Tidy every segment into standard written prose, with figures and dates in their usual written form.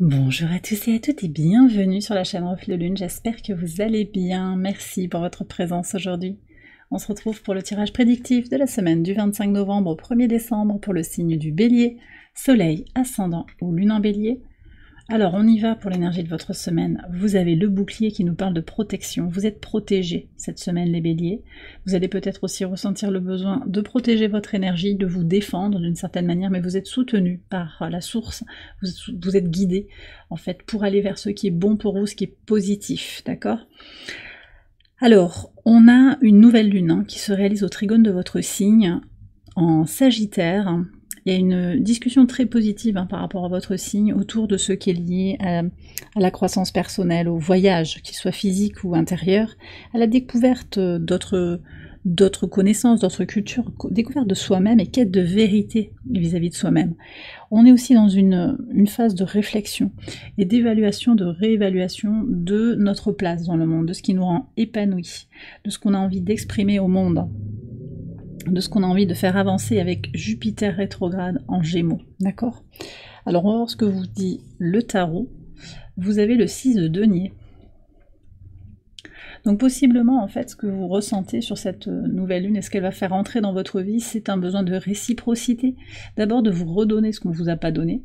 Bonjour à tous et à toutes et bienvenue sur la chaîne Reflet Lune, j'espère que vous allez bien, merci pour votre présence aujourd'hui. On se retrouve pour le tirage prédictif de la semaine du 25 novembre au 1er décembre pour le signe du Bélier, Soleil, Ascendant ou Lune en Bélier. Alors on y va pour l'énergie de votre semaine. Vous avez le bouclier qui nous parle de protection. Vous êtes protégés cette semaine les béliers. Vous allez peut-être aussi ressentir le besoin de protéger votre énergie, de vous défendre d'une certaine manière, mais vous êtes soutenu par la source. Vous êtes guidé en fait pour aller vers ce qui est bon pour vous, ce qui est positif, d'accord ? Alors, on a une nouvelle lune qui se réalise au trigone de votre signe en Sagittaire. Il y a une discussion très positive par rapport à votre signe autour de ce qui est lié à la croissance personnelle, au voyage, qu'il soit physique ou intérieur, à la découverte d'autres connaissances, d'autres cultures, découverte de soi-même et quête de vérité vis-à-vis de soi-même. On est aussi dans une phase de réflexion et d'évaluation, de réévaluation de notre place dans le monde, de ce qui nous rend épanouis, de ce qu'on a envie d'exprimer au monde, de ce qu'on a envie de faire avancer avec Jupiter rétrograde en Gémeaux, d'accord ? Alors on va voir ce que vous dit le tarot. Vous avez le 6 de denier. Donc possiblement en fait ce que vous ressentez sur cette nouvelle lune et ce qu'elle va faire entrer dans votre vie, c'est un besoin de réciprocité. D'abord de vous redonner ce qu'on ne vous a pas donné,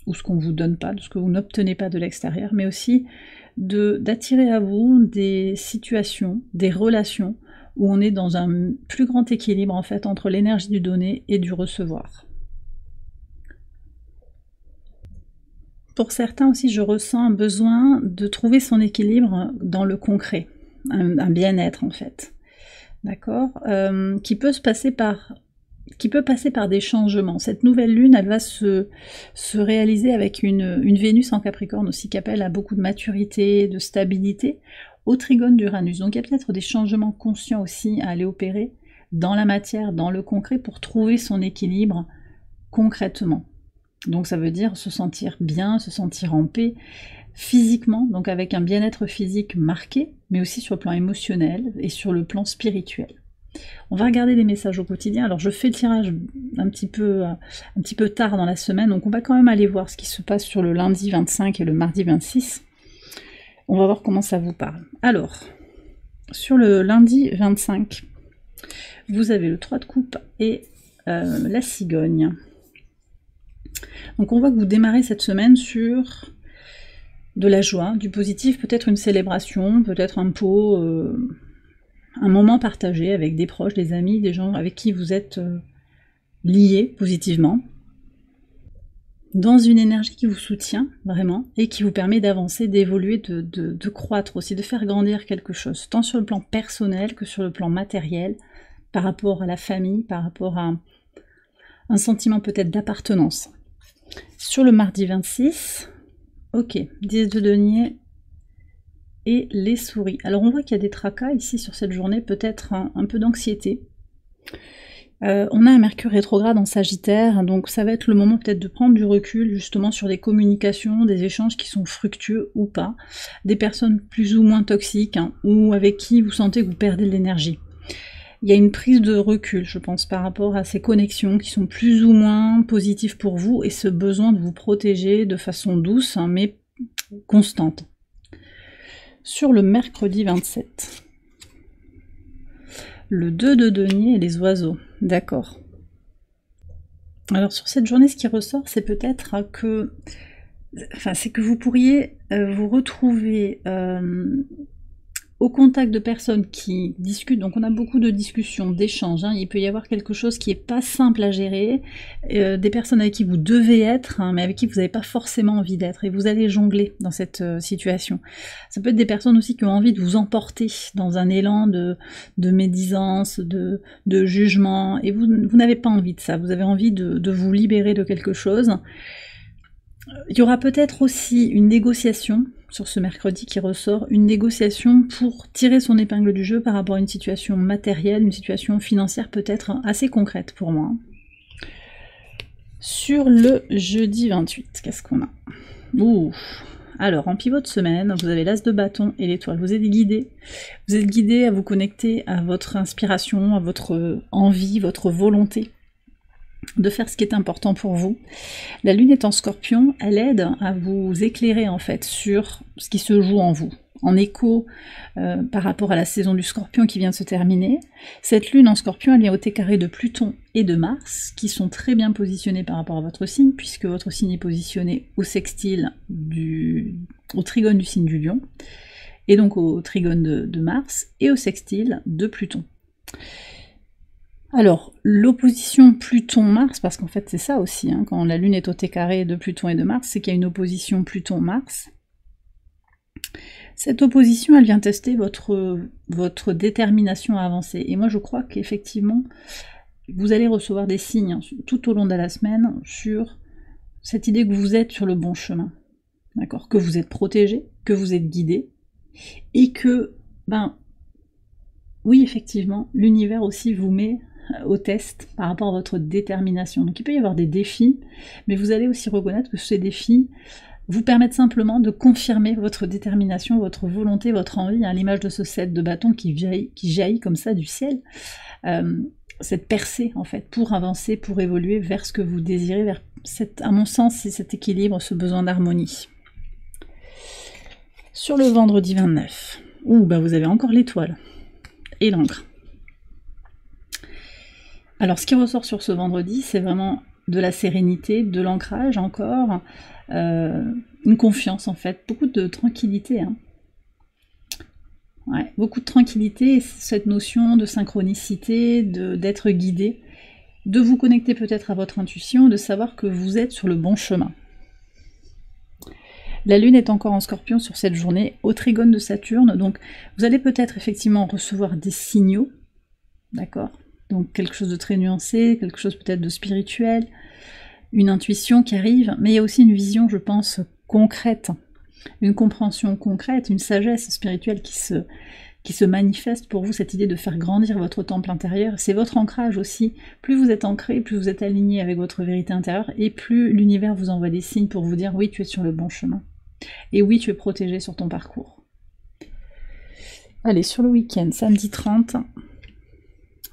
ou ce qu'on ne vous donne pas, de ce que vous n'obtenez pas de l'extérieur, mais aussi d'attirer à vous des situations, des relations, où on est dans un plus grand équilibre en fait entre l'énergie du donner et du recevoir. Pour certains aussi, je ressens un besoin de trouver son équilibre dans le concret, un bien-être en fait, d'accord, qui peut passer par des changements. Cette nouvelle lune, elle va se réaliser avec une Vénus en Capricorne aussi qui appelle à beaucoup de maturité, de stabilité, au trigone d'Uranus. Donc il y a peut-être des changements conscients aussi à aller opérer dans la matière, dans le concret, pour trouver son équilibre concrètement. Donc ça veut dire se sentir bien, se sentir en paix, physiquement, donc avec un bien-être physique marqué, mais aussi sur le plan émotionnel et sur le plan spirituel. On va regarder les messages au quotidien. Alors je fais le tirage un petit peu tard dans la semaine, donc on va quand même aller voir ce qui se passe sur le lundi 25 et le mardi 26. On va voir comment ça vous parle. Alors, sur le lundi 25, vous avez le 3 de coupe et la cigogne. Donc on voit que vous démarrez cette semaine sur de la joie, du positif, peut-être une célébration, peut-être un pot, un moment partagé avec des proches, des amis, des gens avec qui vous êtes liés positivement, dans une énergie qui vous soutient vraiment et qui vous permet d'avancer, d'évoluer, de croître aussi, de faire grandir quelque chose, tant sur le plan personnel que sur le plan matériel, par rapport à la famille, par rapport à un sentiment peut-être d'appartenance. Sur le mardi 26, ok, 10 de denier et les souris. Alors on voit qu'il y a des tracas ici sur cette journée, peut-être un peu d'anxiété. On a un Mercure rétrograde en Sagittaire, donc ça va être le moment peut-être de prendre du recul justement sur des communications, des échanges qui sont fructueux ou pas, des personnes plus ou moins toxiques ou avec qui vous sentez que vous perdez de l'énergie. Il y a une prise de recul, je pense, par rapport à ces connexions qui sont plus ou moins positives pour vous et ce besoin de vous protéger de façon douce mais constante. Sur le mercredi 27, le 2 de denier et les oiseaux, d'accord. Alors sur cette journée, ce qui ressort, c'est peut-être que, c'est que vous pourriez vous retrouver au contact de personnes qui discutent, donc on a beaucoup de discussions, d'échanges, il peut y avoir quelque chose qui n'est pas simple à gérer, des personnes avec qui vous devez être, mais avec qui vous n'avez pas forcément envie d'être, et vous allez jongler dans cette situation. Ça peut être des personnes aussi qui ont envie de vous emporter dans un élan de médisance, de jugement, et vous n'avez pas envie de ça, vous avez envie de vous libérer de quelque chose. Il y aura peut-être aussi une négociation sur ce mercredi qui ressort, une négociation pour tirer son épingle du jeu par rapport à une situation matérielle, une situation financière peut-être assez concrète pour moi. Sur le jeudi 28, qu'est-ce qu'on a ? Alors, en pivot de semaine, vous avez l'as de bâton et l'étoile. Vous êtes guidé à vous connecter à votre inspiration, à votre envie, votre volonté. de faire ce qui est important pour vous. La lune est en Scorpion, elle aide à vous éclairer en fait sur ce qui se joue en vous, en écho par rapport à la saison du Scorpion qui vient de se terminer. Cette lune en Scorpion, elle vient au T-carré de Pluton et de Mars, qui sont très bien positionnés par rapport à votre signe, puisque votre signe est positionné au sextile au trigone du signe du Lion, et donc au trigone de Mars, et au sextile de Pluton. Alors, l'opposition Pluton-Mars, parce qu'en fait c'est ça aussi, hein, quand la Lune est au T-carré de Pluton et de Mars, c'est qu'il y a une opposition Pluton-Mars. Cette opposition, elle vient tester votre détermination à avancer. Et moi je crois qu'effectivement, vous allez recevoir des signes tout au long de la semaine sur cette idée que vous êtes sur le bon chemin. D'accord ? Que vous êtes protégé, que vous êtes guidé, et que, oui effectivement, l'univers aussi vous met au test par rapport à votre détermination. Donc il peut y avoir des défis, mais vous allez aussi reconnaître que ces défis vous permettent simplement de confirmer votre détermination, votre volonté, votre envie, à l'image de ce 7 de bâton qui jaillit comme ça du ciel, cette percée en fait, pour avancer, pour évoluer vers ce que vous désirez, vers à mon sens, c'est cet équilibre, ce besoin d'harmonie. Sur le vendredi 29, vous avez encore l'étoile et l'encre. Alors ce qui ressort sur ce vendredi, c'est vraiment de la sérénité, de l'ancrage encore, une confiance en fait, beaucoup de tranquillité. Hein. Ouais, beaucoup de tranquillité, cette notion de synchronicité, d'être guidé, de vous connecter peut-être à votre intuition, de savoir que vous êtes sur le bon chemin. La Lune est encore en Scorpion sur cette journée, au trigone de Saturne, donc vous allez peut-être effectivement recevoir des signaux, d'accord ? Donc quelque chose de très nuancé, quelque chose peut-être de spirituel, une intuition qui arrive, mais il y a aussi une vision, je pense, concrète, une compréhension concrète, une sagesse spirituelle qui se manifeste pour vous, cette idée de faire grandir votre temple intérieur. C'est votre ancrage aussi. Plus vous êtes ancré, plus vous êtes aligné avec votre vérité intérieure, et plus l'univers vous envoie des signes pour vous dire oui, tu es sur le bon chemin. Et oui, tu es protégé sur ton parcours. Allez, sur le week-end, samedi 30,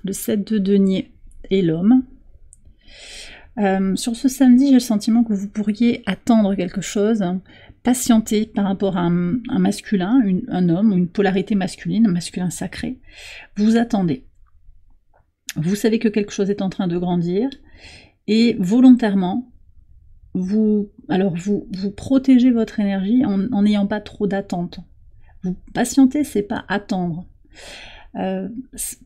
le 7 de denier et l'homme. Sur ce samedi, j'ai le sentiment que vous pourriez attendre quelque chose, patienter par rapport à un masculin, un homme, une polarité masculine, un masculin sacré. Vous attendez. Vous savez que quelque chose est en train de grandir et volontairement, vous protégez votre énergie en n'ayant pas trop d'attente. Vous patientez, c'est pas attendre.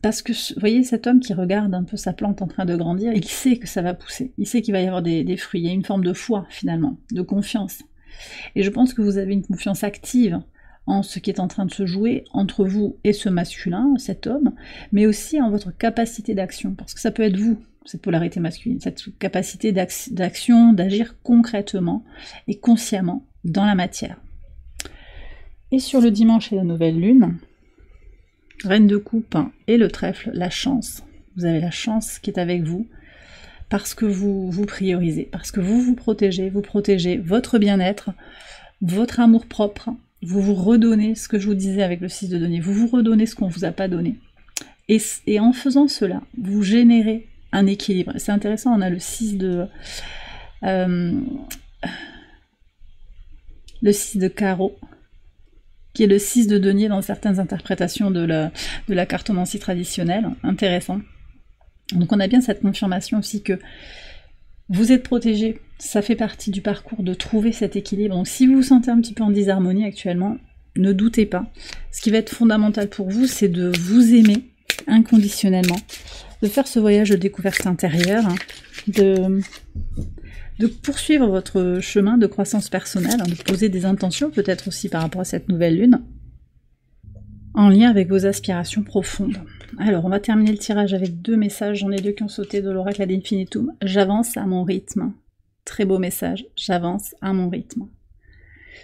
Parce que, vous voyez, cet homme qui regarde un peu sa plante en train de grandir, il sait que ça va pousser, il sait qu'il va y avoir des fruits, il y a une forme de foi finalement, de confiance. Et je pense que vous avez une confiance active en ce qui est en train de se jouer entre vous et ce masculin, cet homme, mais aussi en votre capacité d'action, parce que ça peut être vous, cette polarité masculine, cette capacité d'action, d'agir concrètement et consciemment dans la matière. Et sur le dimanche et la nouvelle lune, Reine de coupe et le trèfle, la chance. Vous avez la chance qui est avec vous parce que vous vous priorisez, parce que vous protégez votre bien-être, votre amour propre. Vous vous redonnez ce que je vous disais avec le 6 de denier, vous vous redonnez ce qu'on ne vous a pas donné. Et en faisant cela, vous générez un équilibre. C'est intéressant, on a le 6 de carreau, qui est le 6 de denier dans certaines interprétations de la cartomancie traditionnelle. Intéressant. Donc on a bien cette confirmation aussi que vous êtes protégé, ça fait partie du parcours de trouver cet équilibre. Donc si vous vous sentez un petit peu en disharmonie actuellement, ne doutez pas. Ce qui va être fondamental pour vous, c'est de vous aimer inconditionnellement, de faire ce voyage de découverte intérieure, de poursuivre votre chemin de croissance personnelle, de poser des intentions, peut-être aussi par rapport à cette nouvelle lune, en lien avec vos aspirations profondes. Alors, on va terminer le tirage avec 2 messages, j'en ai 2 qui ont sauté de l'oracle ad infinitum. J'avance à mon rythme. Très beau message, j'avance à mon rythme.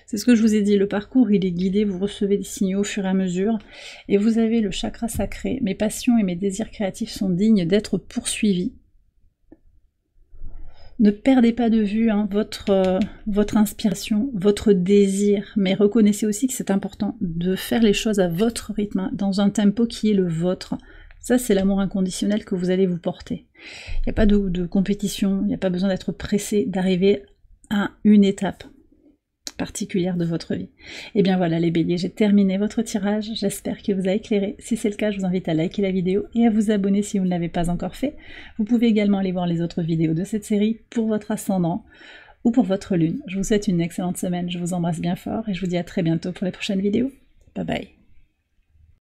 C'est ce que je vous ai dit, le parcours il est guidé, vous recevez des signaux au fur et à mesure, et vous avez le chakra sacré. Mes passions et mes désirs créatifs sont dignes d'être poursuivis. Ne perdez pas de vue votre inspiration, votre désir, mais reconnaissez aussi que c'est important de faire les choses à votre rythme, dans un tempo qui est le vôtre, Ça, c'est l'amour inconditionnel que vous allez vous porter. Il n'y a pas de compétition, il n'y a pas besoin d'être pressé d'arriver à une étape particulière de votre vie. Et bien voilà les béliers, j'ai terminé votre tirage, j'espère qu'il vous a éclairé. Si c'est le cas, je vous invite à liker la vidéo et à vous abonner si vous ne l'avez pas encore fait. Vous pouvez également aller voir les autres vidéos de cette série pour votre ascendant ou pour votre lune. Je vous souhaite une excellente semaine, je vous embrasse bien fort et je vous dis à très bientôt pour les prochaines vidéos. Bye bye.